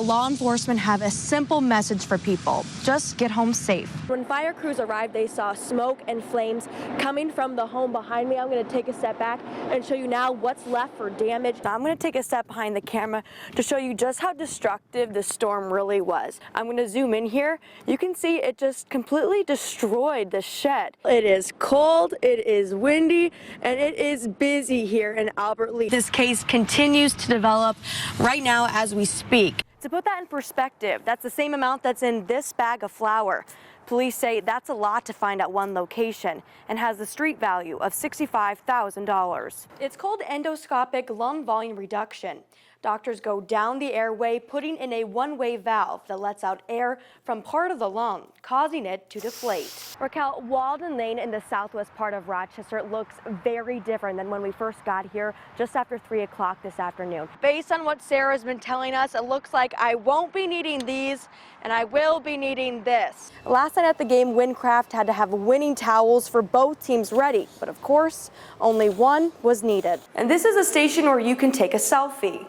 law enforcement have a simple message for people. Just get home safe. When fire crews arrived, they saw smoke and flames coming from the home behind me. I'm going to take a step back and show you now what's left for damage. I'm going to take a step behind the camera to show you just how destructive the storm really was. I'm going to zoom in here. You can see it just completely destroyed the shed. It is cold, it is windy, and it is busy here in Albert Lea. This case continues to develop right now as we speak. To put that in perspective, that's the same amount that's in this bag of flour. Police say that's a lot to find at one location and has the street value of $65,000. It's called endoscopic lung volume reduction. Doctors go down the airway, putting in a one-way valve that lets out air from part of the lung, causing it to deflate. Raquel, Walden Lane in the southwest part of Rochester looks very different than when we first got here just after 3 o'clock this afternoon. Based on what Sarah's been telling us, it looks like I won't be needing these and I will be needing this. Last night at the game, Windcraft had to have winning towels for both teams ready, but of course, only one was needed. And this is a station where you can take a selfie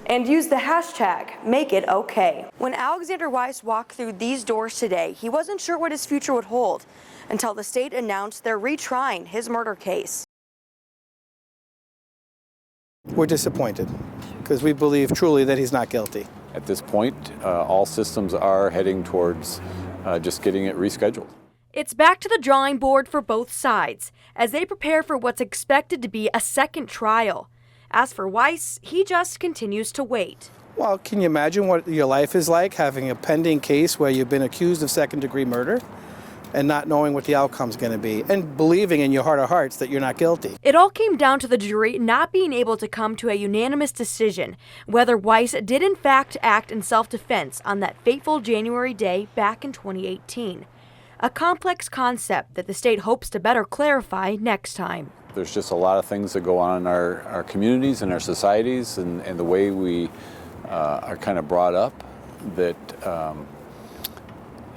and use the hashtag #MakeItOK. When Alexander Weiss walked through these doors today, he wasn't sure what his future would hold until the state announced they're retrying his murder case. We're disappointed because we believe truly that he's not guilty. At this point, all systems are heading towards just getting it rescheduled. It's back to the drawing board for both sides as they prepare for what's expected to be a second trial. As for Weiss, he just continues to wait. Well, can you imagine what your life is like having a pending case where you've been accused of second-degree murder and not knowing what the outcome's going to be and believing in your heart of hearts that you're not guilty? It all came down to the jury not being able to come to a unanimous decision whether Weiss did in fact act in self-defense on that fateful January day back in 2018. A complex concept that the state hopes to better clarify next time. There's just a lot of things that go on in our communities and our societies and the way we are kind of brought up that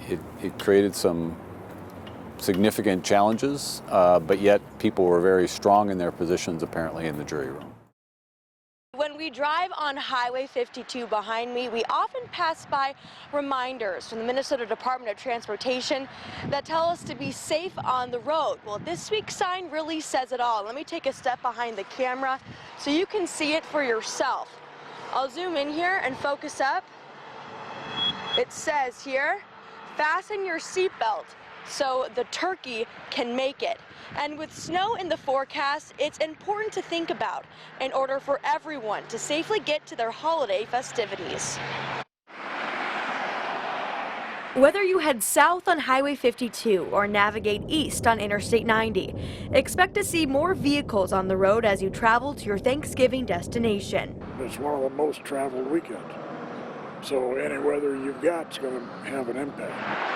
it created some significant challenges, but yet people were very strong in their positions apparently in the jury room. When we drive on Highway 52 behind me, we often pass by reminders from the Minnesota Department of Transportation that tell us to be safe on the road. Well, this week's sign really says it all. Let me take a step behind the camera so you can see it for yourself. I'll zoom in here and focus up. It says here, fasten your seatbelt so the turkey can make it. And with snow in the forecast, it's important to think about in order for everyone to safely get to their holiday festivities. Whether you head south on Highway 52 or navigate east on Interstate 90, expect to see more vehicles on the road as you travel to your Thanksgiving destination. It's one of the most traveled weekends, so any weather you've got is going to have an impact.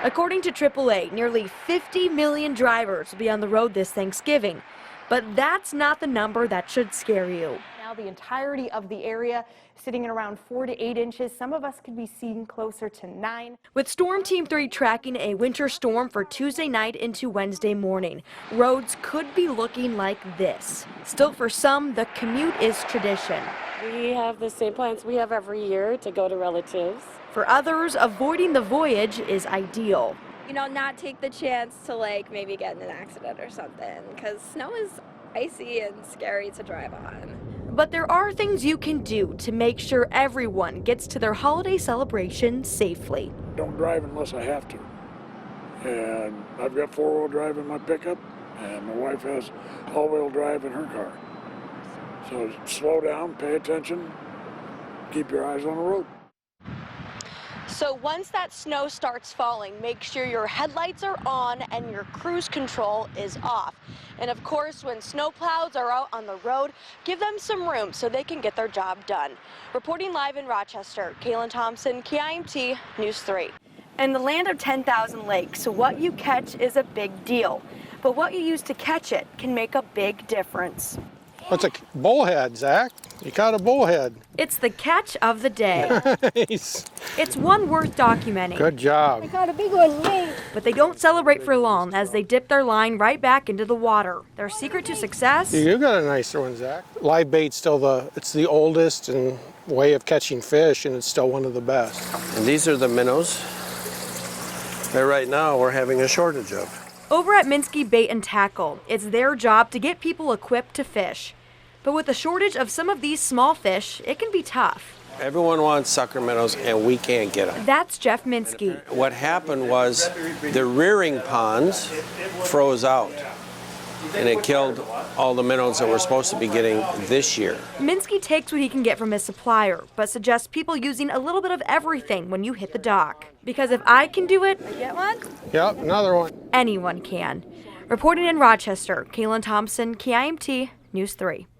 According to AAA, nearly 50 million drivers will be on the road this Thanksgiving, but that's not the number that should scare you. Now the entirety of the area sitting at around 4 to 8 inches. Some of us could be seeing closer to 9. With Storm Team 3 tracking a winter storm for Tuesday night into Wednesday morning, roads could be looking like this. Still, for some, the commute is tradition. We have the same plans we have every year to go to relatives. For others, avoiding the voyage is ideal. You know, not take the chance to maybe get in an accident or something, because snow is icy and scary to drive on. But there are things you can do to make sure everyone gets to their holiday celebration safely. Don't drive unless I have to. And I've got four-wheel drive in my pickup, and my wife has all-wheel drive in her car. So slow down, pay attention, keep your eyes on the road. So once that snow starts falling, make sure your headlights are on and your cruise control is off. And of course, when snow clouds are out on the road, give them some room so they can get their job done. Reporting live in Rochester, Calyn Thompson, KIMT News 3. In the land of 10,000 lakes, what you catch is a big deal. But what you use to catch it can make a big difference. What's a bullhead, Zach? You caught a bullhead. It's the catch of the day. Nice. It's one worth documenting. Good job. I got a big one, yay! But they don't celebrate for long as they dip their line right back into the water. Their secret to success? You got a nicer one, Zach. Live bait's still it's the oldest and way of catching fish, and it's still one of the best. And these are the minnows that right now we're having a shortage of. Over at Minsky Bait and Tackle, it's their job to get people equipped to fish. But with the shortage of some of these small fish, it can be tough. Everyone wants sucker minnows, and we can't get them. That's Jeff Minsky. What happened was the rearing ponds froze out, and it killed all the minnows that we're supposed to be getting this year. Minsky takes what he can get from his supplier, but suggests people using a little bit of everything when you hit the dock. Because if I can do it, Get one? Yep, another one. anyone can. Reporting in Rochester, Calyn Thompson, KIMT News 3.